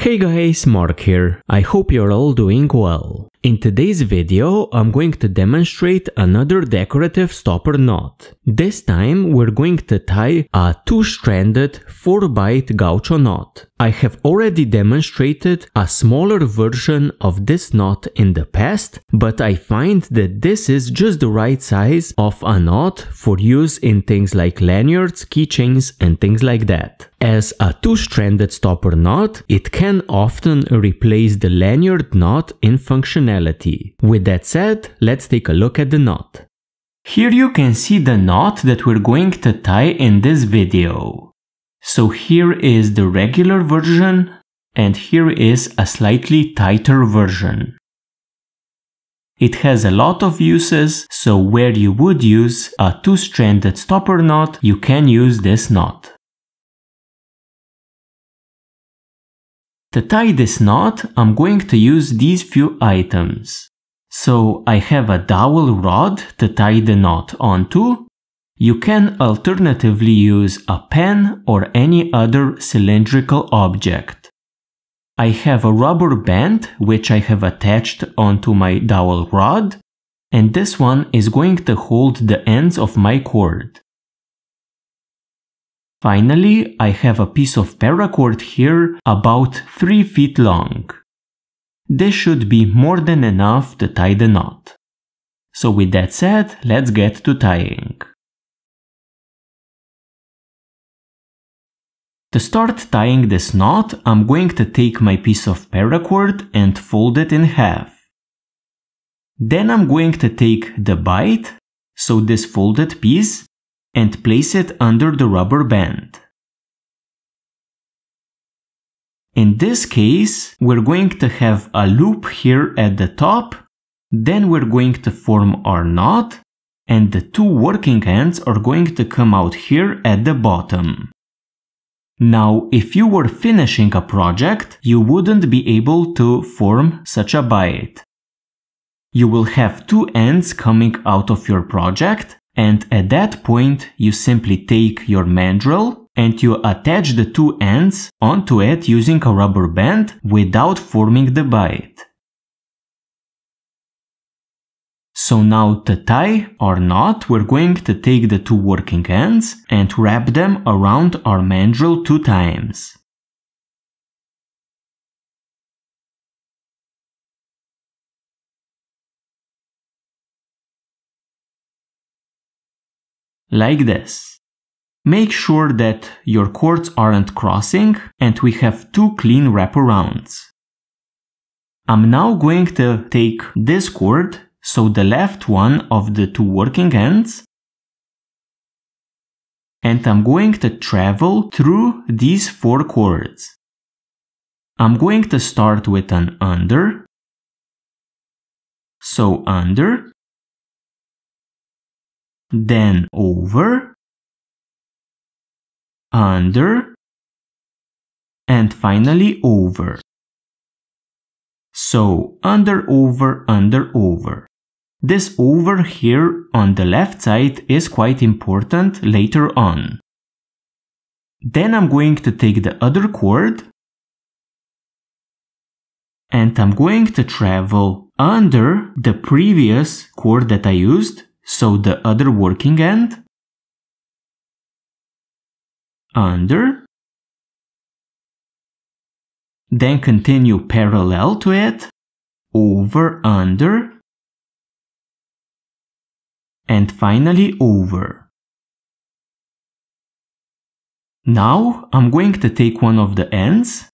Hey guys, Mark here. I hope you're all doing well. In today's video, I'm going to demonstrate another decorative stopper knot. This time, we're going to tie a 2-stranded 4-bight Gaucho knot. I have already demonstrated a smaller version of this knot in the past, but I find that this is just the right size of a knot for use in things like lanyards, keychains, and things like that. As a 2-stranded stopper knot, it can often replace the lanyard knot in functionality. With that said, let's take a look at the knot. Here you can see the knot that we're going to tie in this video. So here is the regular version, and here is a slightly tighter version. It has a lot of uses, so where you would use a 2-stranded stopper knot, you can use this knot. To tie this knot, I'm going to use these few items. So I have a dowel rod to tie the knot onto. You can alternatively use a pen or any other cylindrical object. I have a rubber band which I have attached onto my dowel rod, and this one is going to hold the ends of my cord. Finally, I have a piece of paracord here about 3 feet long. This should be more than enough to tie the knot. So with that said, let's get to tying. To start tying this knot, I'm going to take my piece of paracord and fold it in half. Then I'm going to take the bight, so this folded piece, and place it under the rubber band. In this case, we're going to have a loop here at the top, then we're going to form our knot, and the 2 working ends are going to come out here at the bottom. Now, if you were finishing a project, you wouldn't be able to form such a bight. You will have 2 ends coming out of your project, and at that point, you simply take your mandrel and you attach the 2 ends onto it using a rubber band without forming the bight. So now to tie our knot, we're going to take the 2 working ends and wrap them around our mandrel 2 times. Like this. Make sure that your cords aren't crossing and we have 2 clean wraparounds. I'm now going to take this cord, so the left one of the 2 working ends, and I'm going to travel through these 4 cords. I'm going to start with an under, so under, then over, under, and finally over. So under, over, under, over. This over here on the left side is quite important later on. Then I'm going to take the other cord and I'm going to travel under the previous cord that I used, so the other working end, under, then continue parallel to it, over, under, and finally over. Now I'm going to take one of the ends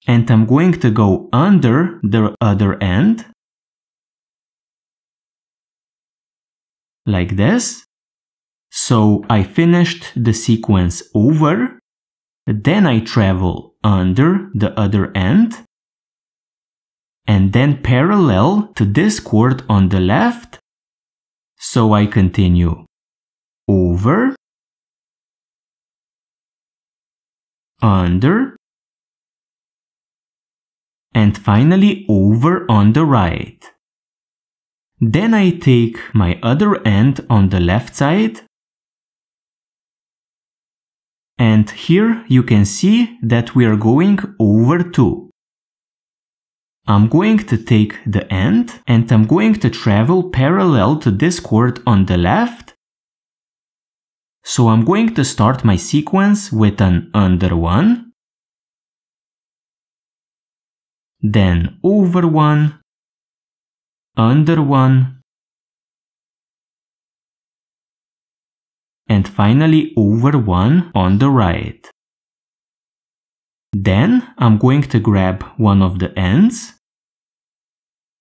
and I'm going to go under the other end, like this. So I finished the sequence over, then I travel under the other end, and then parallel to this cord on the left, so I continue over, under, and finally over on the right. Then I take my other end on the left side And here you can see that we are going over 2. I'm going to take the end and I'm going to travel parallel to this cord on the left. So I'm going to start my sequence with an under 1, then over 1, under 1, and finally over 1 on the right. Then I'm going to grab one of the ends,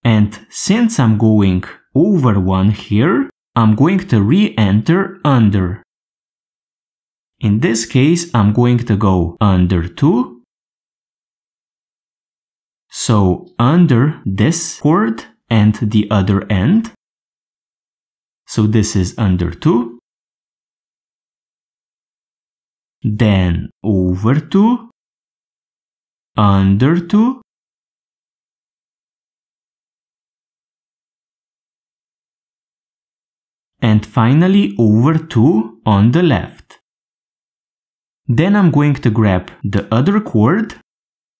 and since I'm going over 1 here, I'm going to re-enter under. In this case, I'm going to go under 2. So under this cord and the other end. So this is under 2. Then over 2. Under 2. And finally over 2 on the left. Then I'm going to grab the other cord,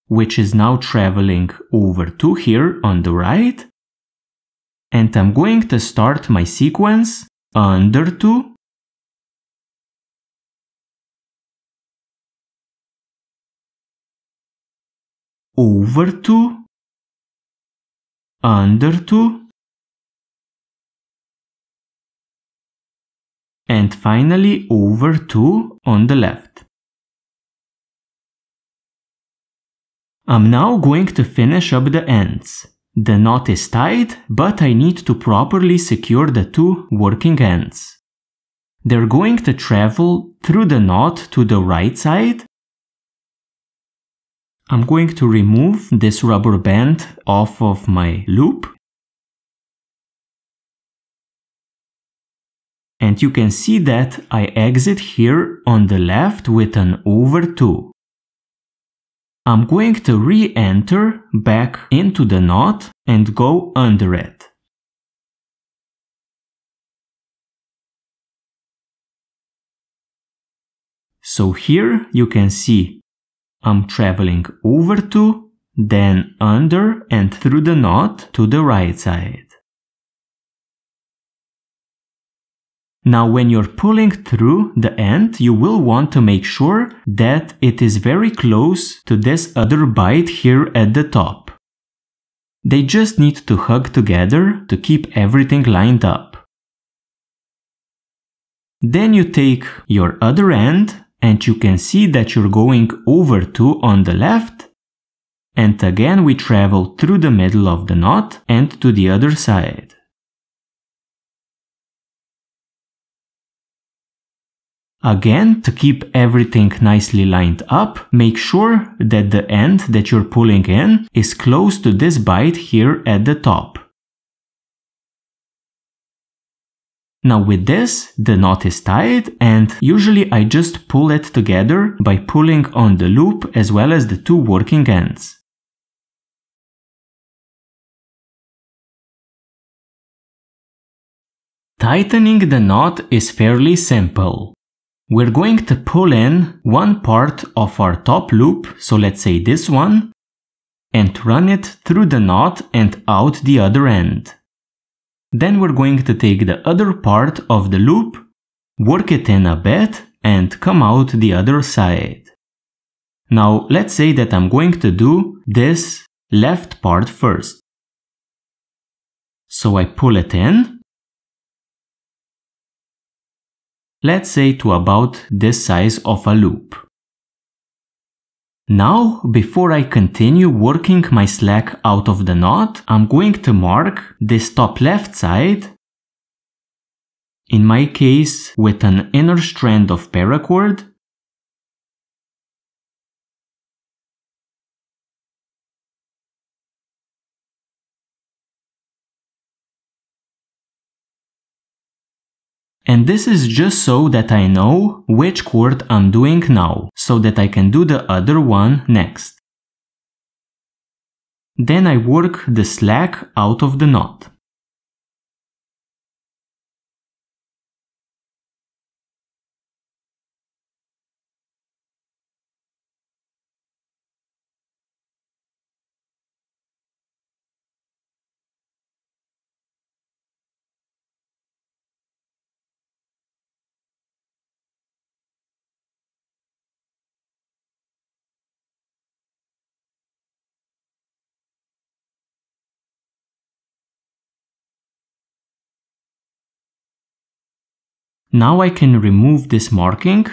which is now traveling over 2 here on the right, and I'm going to start my sequence under 2, over 2, under 2, and finally over 2 on the left. I'm now going to finish up the ends. The knot is tied, but I need to properly secure the 2 working ends. They're going to travel through the knot to the right side. I'm going to remove this rubber band off of my loop. And you can see that I exit here on the left with an over 2. I'm going to re-enter back into the knot and go under it. So here you can see I'm traveling over 2, then under and through the knot to the right side. Now when you're pulling through the end, you will want to make sure that it is very close to this other bight here at the top. They just need to hug together to keep everything lined up. Then you take your other end and you can see that you're going over 2 on the left, and again we travel through the middle of the knot and to the other side. Again, to keep everything nicely lined up, make sure that the end that you're pulling in is close to this bight here at the top. Now with this, the knot is tied, and usually I just pull it together by pulling on the loop as well as the 2 working ends. Tightening the knot is fairly simple. We're going to pull in one part of our top loop, so let's say this one, and run it through the knot and out the other end. Then we're going to take the other part of the loop, work it in a bit, and come out the other side. Now let's say that I'm going to do this left part first. So I pull it in. Let's say to about this size of a loop. Now, before I continue working my slack out of the knot, I'm going to mark this top left side, in my case with an inner strand of paracord, and this is just so that I know which cord I'm doing now, so that I can do the other one next. Then I work the slack out of the knot. Now I can remove this marking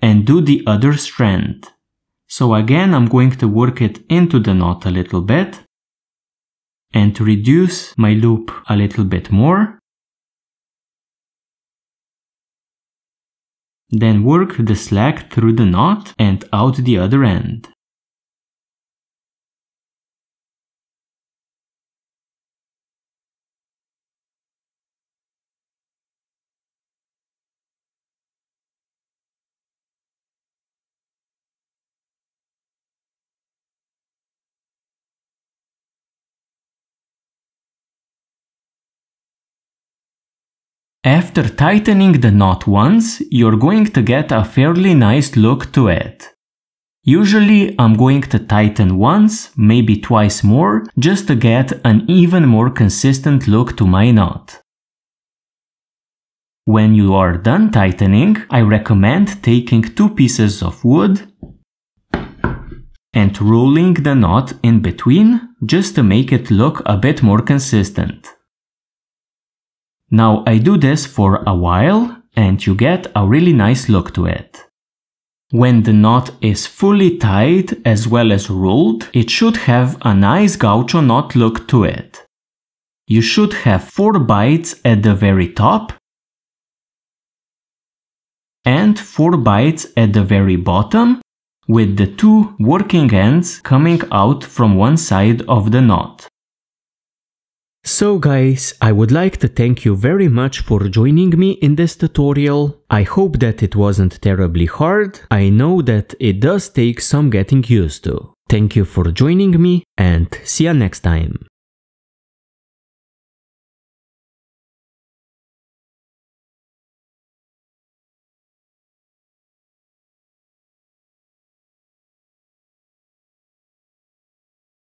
and do the other strand. So again, I'm going to work it into the knot a little bit and reduce my loop a little bit more. Then work the slack through the knot and out the other end. After tightening the knot once, you're going to get a fairly nice look to it. Usually I'm going to tighten once, maybe twice more, just to get an even more consistent look to my knot. When you are done tightening, I recommend taking 2 pieces of wood and rolling the knot in between, just to make it look a bit more consistent. Now I do this for a while and you get a really nice look to it. When the knot is fully tied as well as rolled, it should have a nice gaucho knot look to it. You should have 4 bights at the very top and 4 bights at the very bottom, with the 2 working ends coming out from one side of the knot. So guys, I would like to thank you very much for joining me in this tutorial. I hope that it wasn't terribly hard. I know that it does take some getting used to. Thank you for joining me and see you next time.